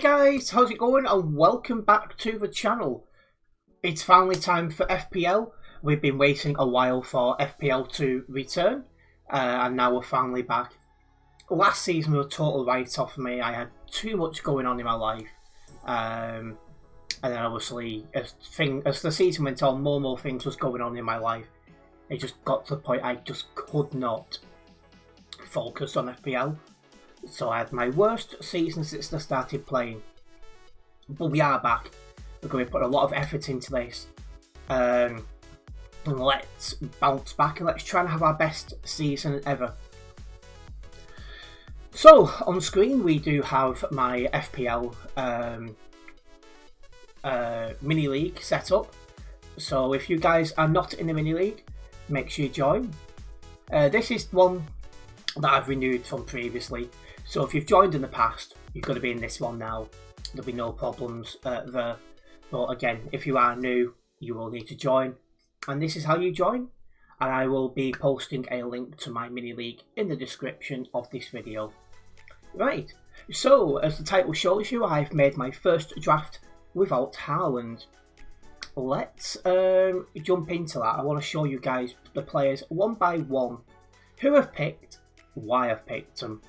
guys, how's it going and welcome back to the channel. It's finally time for FPL. We've been waiting a while for FPL to return and now we're finally back. Last season was a total write-off for me. I had too much going on in my life and then obviously as the season went on, more and more things was going on in my life. It just got to the point I just could not focus on FPL. So I had my worst season since I started playing. But we are back. We're going to put a lot of effort into this. And let's bounce back and let's try and have our best season ever. So, on screen we do have my FPL mini league set up. So if you guys are not in the mini league, make sure you join. This is one that I've renewed from previously. So if you've joined in the past, you're going to be in this one now. There'll be no problems there. But again, if you are new, you will need to join. And this is how you join. And I will be posting a link to my mini league in the description of this video. Right, so as the title shows you, I've made my first draft without Haaland. Let's jump into that. I want to show you guys the players one by one. Who I've picked, why I've picked them.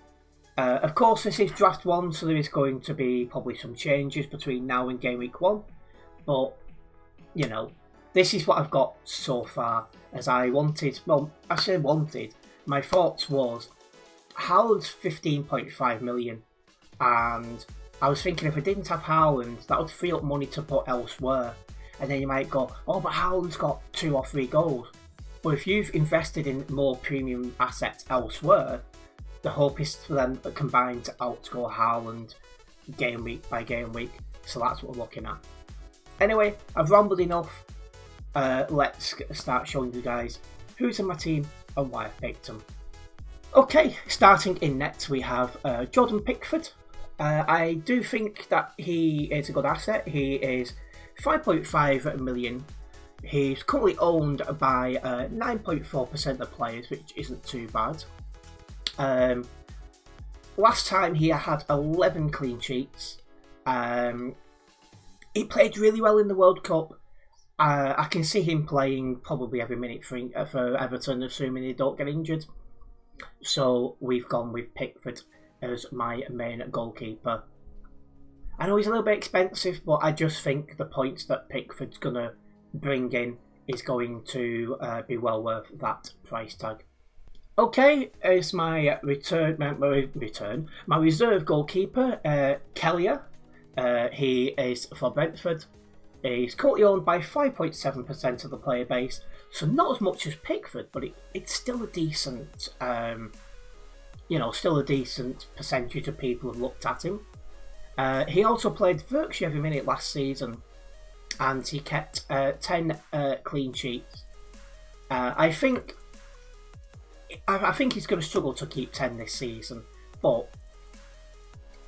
Of course, this is draft 1, so there is going to be probably some changes between now and game week 1. But, you know, this is what I've got so far. As I wanted, well, I say wanted, my thoughts was, Haaland's 15.5 million. And I was thinking if I didn't have Haaland, that would free up money to put elsewhere. And then you might go, oh, but Haaland's got 2 or 3 goals. But if you've invested in more premium assets elsewhere, the hope is for them combined to outscore Haaland game week by game week. So that's what we're looking at. Anyway, I've rambled enough. Let's start showing you guys who's in my team and why I picked them. Okay, starting in net we have Jordan Pickford. I do think that he is a good asset. He is 5.5 million. He's currently owned by 9.4% of players, which isn't too bad. Last time he had 11 clean sheets. He played really well in the World Cup. I can see him playing probably every minute for Everton, assuming they don't get injured. So we've gone with Pickford as my main goalkeeper. I know he's a little bit expensive, but I just think the points that Pickford's going to bring in is going to be well worth that price tag. Okay, as my my reserve goalkeeper, Kelleher. He is for Brentford. He's currently owned by 5.7% of the player base, so not as much as Pickford, but it's still a decent, still a decent percentage of people have looked at him. He also played virtually every minute last season, and he kept 10 clean sheets. I think he's going to struggle to keep 10 this season, but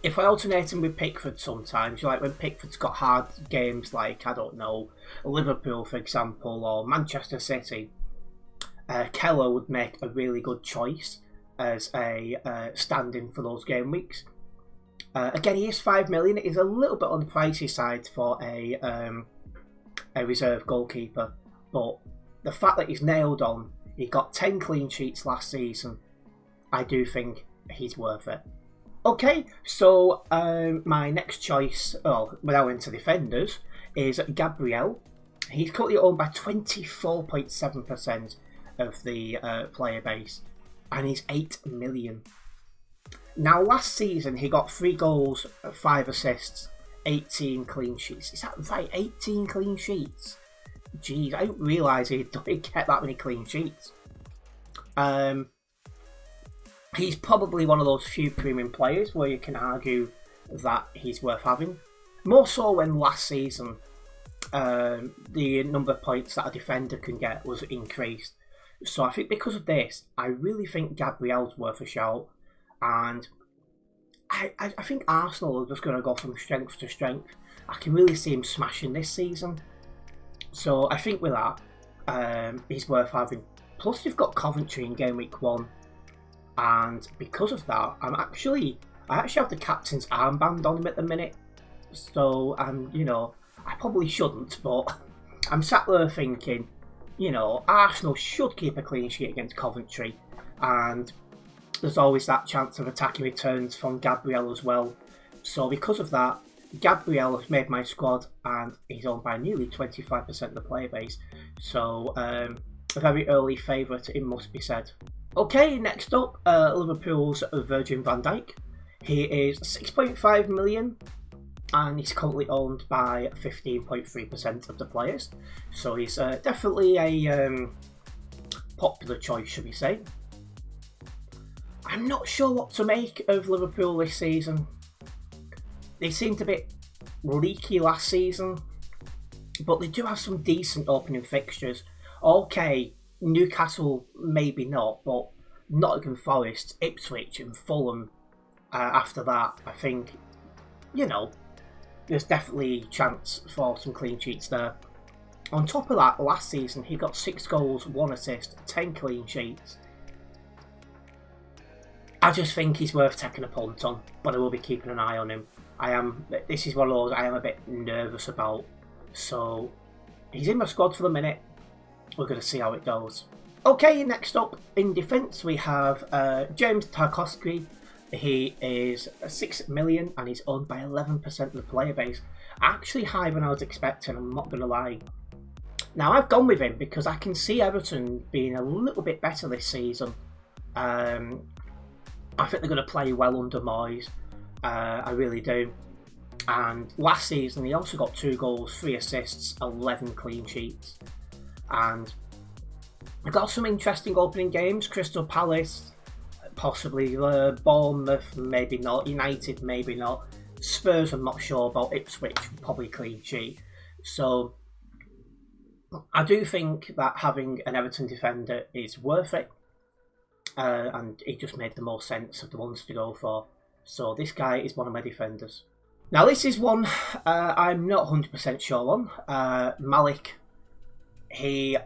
if I alternate him with Pickford sometimes, like when Pickford's got hard games like, I don't know, Liverpool for example, or Manchester City, Kelleher would make a really good choice as a stand-in for those game weeks. Again, he is 5 million. It is a little bit on the pricey side for a reserve goalkeeper, but the fact that he's nailed on, he got 10 clean sheets last season, I do think he's worth it. Okay, so my next choice, without into defenders, is Gabriel. He's currently owned by 24.7% of the player base, and he's 8 million. Now, last season he got 3 goals, 5 assists, 18 clean sheets. Is that right? 18 clean sheets? Jeez, I didn't realise he'd get that many clean sheets. He's probably one of those few premium players where you can argue that he's worth having. More so when last season the number of points that a defender can get was increased. So I think because of this, I really think Gabriel's worth a shout. And I think Arsenal are just going to go from strength to strength. I can really see him smashing this season. So I think with that, he's worth having. Plus you've got Coventry in game week 1. And because of that, I'm actually I actually have the captain's armband on him at the minute. So, you know, I probably shouldn't, but I'm sat there thinking, you know, Arsenal should keep a clean sheet against Coventry, and there's always that chance of attacking returns from Gabriel as well. So because of that, Gabriel has made my squad, and he's owned by nearly 25% of the player base. So a very early favourite, it must be said. Okay, next up, Liverpool's Virgin van Dijk. He is 6.5 million, and he's currently owned by 15.3% of the players. So he's definitely a popular choice, should we say. I'm not sure what to make of Liverpool this season. They seemed a bit leaky last season, but they do have some decent opening fixtures. Okay, Newcastle maybe not, but Nottingham Forest, Ipswich and Fulham after that, I think, you know, there's definitely chance for some clean sheets there. On top of that, last season he got 6 goals, 1 assist, 10 clean sheets. I just think he's worth taking a punt on, but I will be keeping an eye on him. This is one of those I am a bit nervous about. So he's in my squad for the minute. We're going to see how it goes. Okay, next up in defence we have James Tarkowski. He is 6 million and he's owned by 11% of the player base. Actually higher than I was expecting, I'm not going to lie. Now I've gone with him because I can see Everton being a little bit better this season. I think they're going to play well under Moyes. I really do. And last season he also got 2 goals, 3 assists, 11 clean sheets. And I got some interesting opening games. Crystal Palace, possibly. Bournemouth, maybe not. United, maybe not. Spurs, I'm not sure about. Ipswich, probably clean sheet. So I do think that having an Everton defender is worth it. And it just made the most sense of the ones to go for. So this guy is one of my defenders. Now this is one I'm not 100% sure on. Malik. He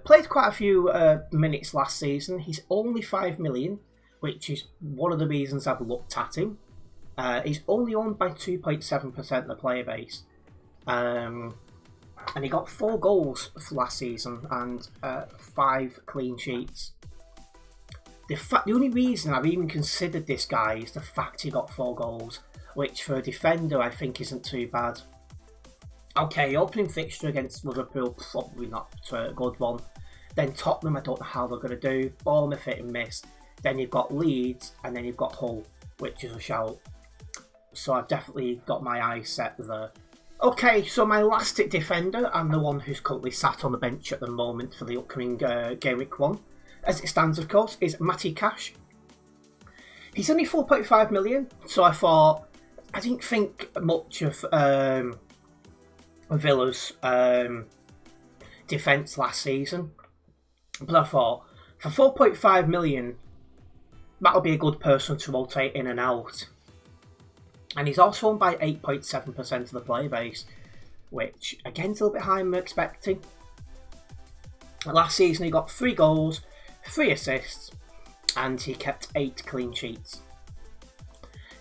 played quite a few minutes last season. He's only 5 million, which is one of the reasons I've looked at him. He's only owned by 2.7% of the player base. And he got 4 goals for last season and 5 clean sheets. The only reason I've even considered this guy is the fact he got 4 goals, which for a defender I think isn't too bad. Okay, opening fixture against Liverpool, probably not a good one. Then Tottenham, I don't know how they're going to do. Bournemouth, hit and miss. Then you've got Leeds, and then you've got Hull, which is a shout. So I've definitely got my eyes set there. Okay, so my last defender, and the one who's currently sat on the bench at the moment for the upcoming Game Week 1, as it stands of course, is Matty Cash. He's only 4.5 million, so I didn't think much of Villa's defence last season, but I thought for 4.5 million that'll be a good person to rotate in and out. And he's also owned by 8.7% of the player base, which again is a little bit higher than I'm expecting. Last season he got 3 goals, 3 assists, and he kept 8 clean sheets.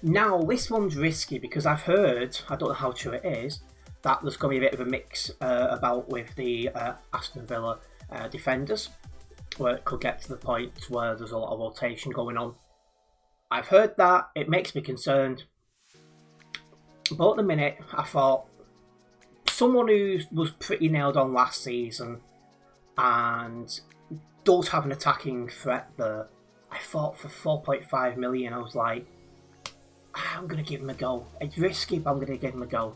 Now this one's risky because I've heard, I don't know how true it is, that there's going to be a bit of a mix about with the Aston Villa defenders, where it could get to the point where there's a lot of rotation going on. I've heard that, it makes me concerned, but at the minute I thought someone who was pretty nailed on last season and does have an attacking threat there, I thought for 4.5 million I was like, I'm going to give him a go. It's risky, but I'm going to give him a go.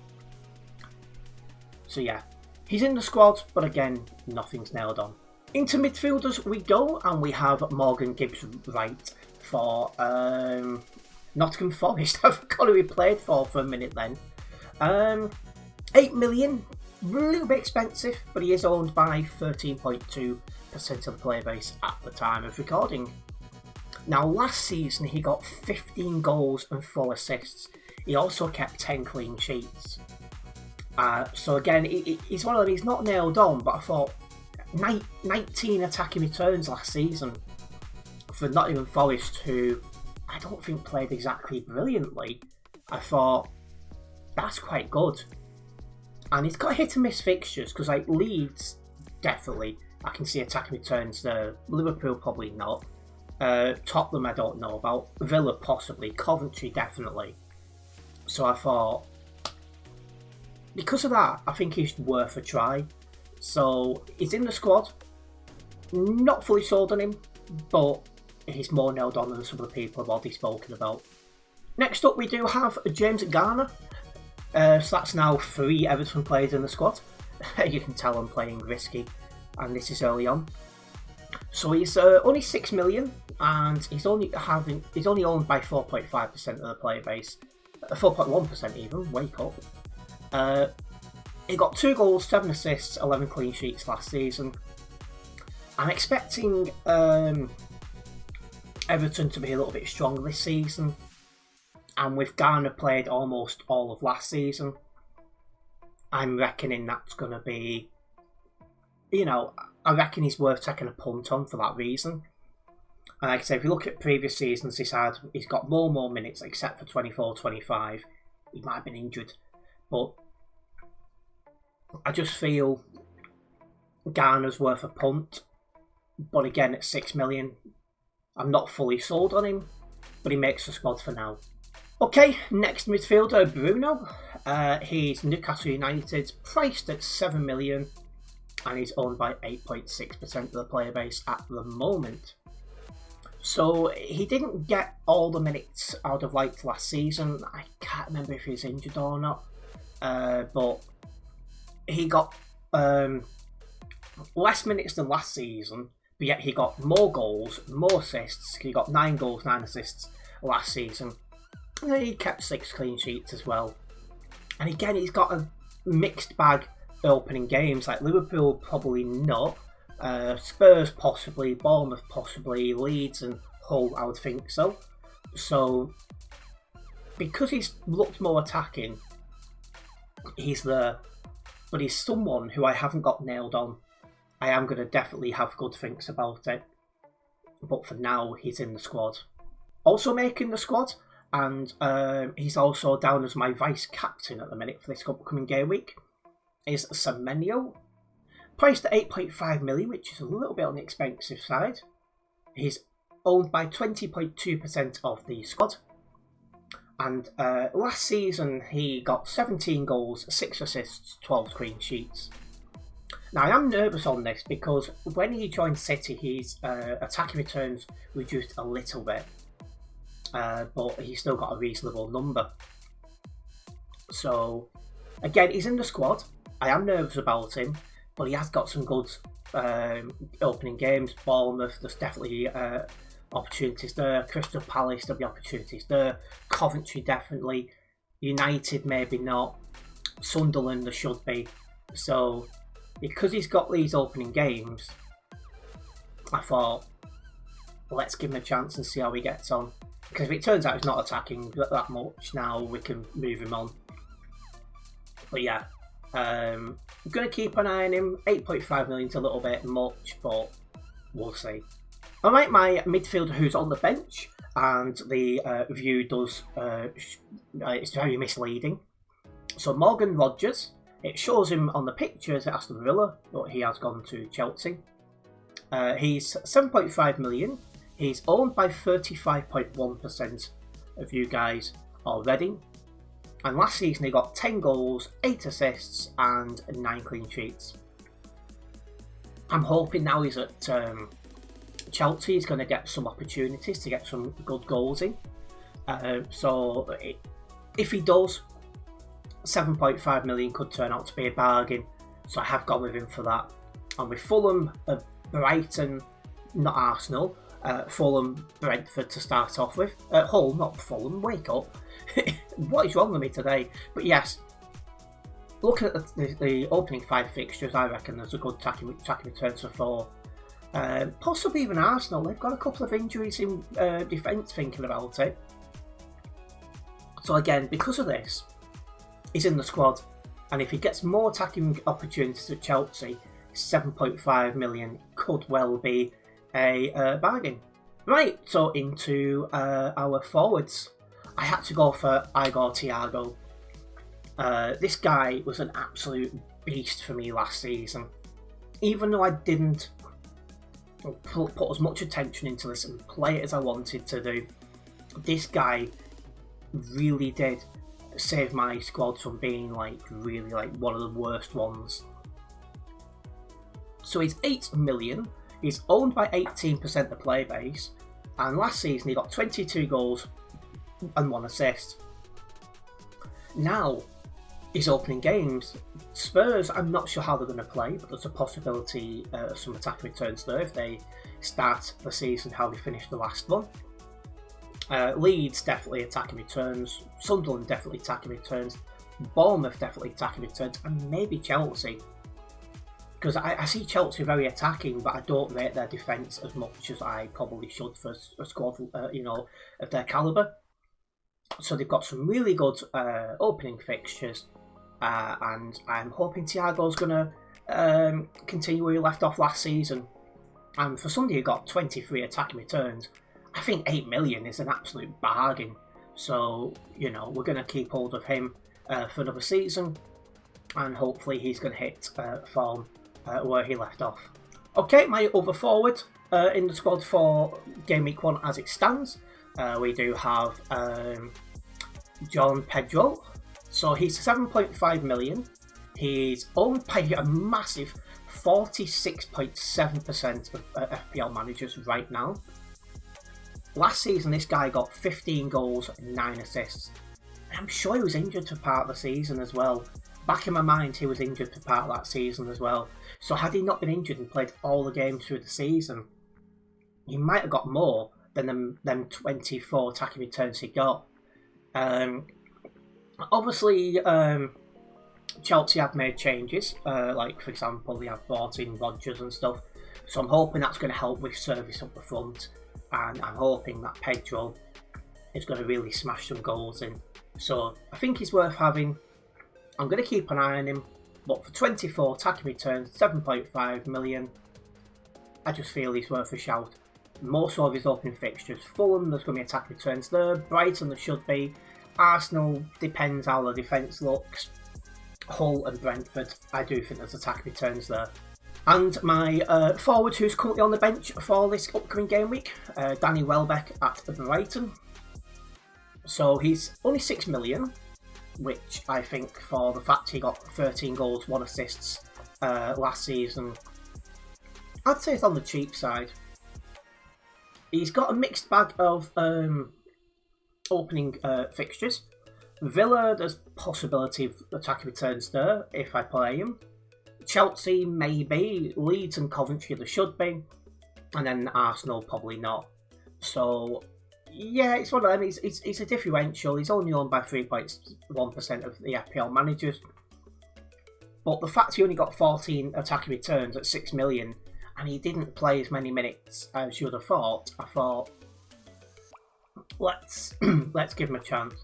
So yeah, he's in the squad, but again, nothing's nailed on. Into midfielders we go, and we have Morgan Gibbs-White for Nottingham Forest. I forgot who he played for a minute then. 8 million, a little bit expensive, but he is owned by 13.2% of the player base at the time of recording. Now last season he got 15 goals and 4 assists. He also kept 10 clean sheets. So again, he's one of them, he's not nailed on, but I thought 19 attacking returns last season for Nottingham Forest, who I don't think played exactly brilliantly. I thought, that's quite good. And he's got hit and miss fixtures, because like Leeds, definitely, I can see attacking returns there. Liverpool, probably not. Tottenham, I don't know about. Villa, possibly. Coventry, definitely. So I thought, because of that, I think he's worth a try. So he's in the squad. Not fully sold on him, but he's more nailed on than some of the people I've already spoken about. Next up, we do have James Garner. So that's now 3 Everton players in the squad. You can tell I'm playing risky, and this is early on. So he's only 6 million, and he's only owned by 4.5% of the player base, 4.1% even. Wake up! He got 2 goals, 7 assists, 11 clean sheets last season. I'm expecting Everton to be a little bit stronger this season, and with Garner played almost all of last season, I'm reckoning that's going to be, I reckon he's worth taking a punt on for that reason. And like I say, if you look at previous seasons, he's got more minutes, except for 24-25. He might have been injured, but I just feel Garner's worth a punt. But again, at 6 million, I'm not fully sold on him, but he makes the squad for now. Okay, next midfielder, Bruno. He's Newcastle United, priced at 7 million, and he's owned by 8.6% of the player base at the moment. So he didn't get all the minutes I would have liked last season. I can't remember if he was injured or not, but he got less minutes than last season, but yet he got more goals, more assists. He got 9 goals, 9 assists last season. And he kept 6 clean sheets as well. And again, he's got a mixed bag opening games. Like Liverpool, probably not. Spurs, possibly. Bournemouth, possibly. Leeds and Hull, I would think so. So, because he's looked more attacking, he's there. But he's someone who I haven't got nailed on. I am going to definitely have good things about it. But for now, he's in the squad. Also making the squad, and he's also down as my vice-captain at the minute for this upcoming game week, is Semenyo. Priced at 8.5 million, which is a little bit on the expensive side. He's owned by 20.2% of the squad. And last season, he got 17 goals, 6 assists, 12 clean sheets. Now, I am nervous on this because when he joined City, his attacking returns reduced a little bit. But he's still got a reasonable number. So, again, he's in the squad. I am nervous about him, but he has got some good opening games. Bournemouth, there's definitely opportunities there. Crystal Palace, there'll be opportunities there. Coventry, definitely. United, maybe not. Sunderland, there should be. So, because he's got these opening games, I thought, let's give him a chance and see how he gets on. Because if it turns out he's not attacking that much now, we can move him on. But yeah, I'm going to keep an eye on him. 8.5 million is a little bit much, but we'll see. Alright, my midfielder who's on the bench, and the view does, it's very misleading. So Morgan Rogers, it shows him on the pictures at Aston Villa, but he has gone to Chelsea. He's 7.5 million. He's owned by 35.1% of you guys already. And last season he got 10 goals, 8 assists and 9 clean sheets. I'm hoping now he's at Chelsea he's going to get some opportunities to get some good goals in. So if he does, 7.5 million could turn out to be a bargain. So I have gone with him for that. And with Fulham, Brighton, not Arsenal, Fulham, Brentford to start off with. Hull, not Fulham, wake up. What is wrong with me today? But yes, looking at the opening 5 fixtures, I reckon there's a good attacking return for 4. Possibly even Arsenal. They've got a couple of injuries in defence, thinking about it. So again, because of this, he's in the squad. And if he gets more attacking opportunities at Chelsea, 7.5 million could well be a bargain. Right, so into our forwards. I had to go for Igor Thiago. This guy was an absolute beast for me last season. Even though I didn't put as much attention into this and play it as I wanted to do, this guy really did save my squad from being really one of the worst ones. So he's 8 million. He's owned by 18% of the player base, and last season he got 22 goals and 1 assist. Now, his opening games, Spurs, I'm not sure how they're going to play, but there's a possibility of some attack returns there if they start the season how they finished the last one. Leeds, definitely attacking returns. Sunderland, definitely attacking returns. Bournemouth, definitely attacking returns. And maybe Chelsea. Because I see Chelsea very attacking, but I don't rate their defence as much as I probably should for a squad, of their calibre. So they've got some really good opening fixtures, and I'm hoping Thiago's going to continue where he left off last season. And for somebody who got 23 attacking returns, I think 8 million is an absolute bargain. So, we're going to keep hold of him for another season, and hopefully he's going to hit form where he left off. Okay, my other forward in the squad for Game Week 1 as it stands, we do have John Pedro. So he's 7.5 million. He's owned by a massive 46.7% of FPL managers right now. Last season, this guy got 15 goals and 9 assists. And I'm sure he was injured for part of the season as well. Back in my mind, he was injured for part of that season as well. So had he not been injured and played all the games through the season, he might have got more than them 24 attacking returns he got. Obviously, Chelsea have made changes. For example, they have brought in Rodgers and stuff. So I'm hoping that's going to help with service up the front. And I'm hoping that Pedro is going to really smash some goals in. So I think he's worth having. I'm going to keep an eye on him. But for 24 attacking returns, 7.5 million, I just feel he's worth a shout. More so of his opening fixtures. Fulham, there's going to be attack returns there. Brighton, there should be. Arsenal, depends how the defence looks. Hull and Brentford, I do think there's attack returns there. And my forward who's currently on the bench for this upcoming game week, Danny Welbeck at Brighton. So he's only 6 million, which I think for the fact he got 13 goals, 1 assists last season, I'd say it's on the cheap side. He's got a mixed bag of opening fixtures. Villa, there's possibility of attacking returns there if I play him. Chelsea, maybe. Leeds and Coventry, there should be. And then Arsenal, probably not. So, yeah, it's one of them. It's a differential. He's only owned by 3.1% of the FPL managers. But the fact he only got 14 attacking returns at 6 million, and he didn't play as many minutes as you would have thought, I thought, let's give him a chance.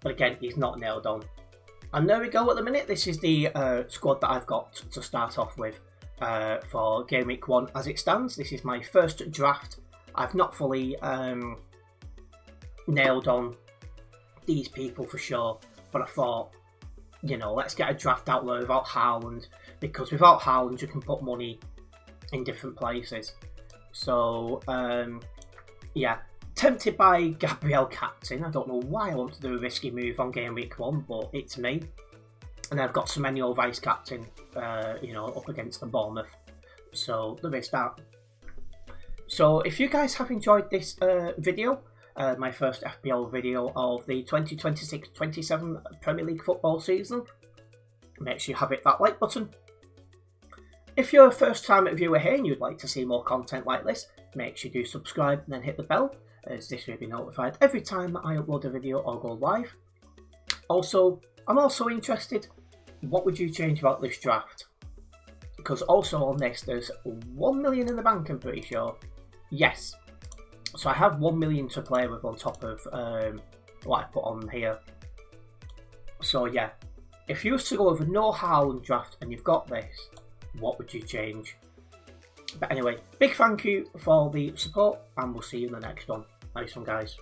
But again, he's not nailed on. And there we go at the minute. This is the squad that I've got to start off with for Game Week 1 as it stands. This is my first draft. I've not fully nailed on these people for sure, but I thought, let's get a draft out there without Haaland, because without Haaland you can put money in different places. So, yeah. Tempted by Gabriel captain. I don't know why I want to do a risky move on Game Week 1, but it's me. And I've got Semenyo vice captain, up against the Bournemouth. So there is that. So if you guys have enjoyed this video, my first FPL video of the 2026-27 Premier League football season, make sure you have hit that like button. If you're a first time viewer here and you'd like to see more content like this, make sure you do subscribe and then hit the bell, as this will be notified every time that I upload a video or go live. Also, I'm also interested, what would you change about this draft? Because also on this, there's 1 million in the bank, I'm pretty sure. Yes. So I have 1 million to play with on top of what I put on here. So yeah, if you was to go with a no Haaland draft and you've got this, what would you change? But anyway, big thank you for the support, and we'll see you in the next one. Nice one, guys.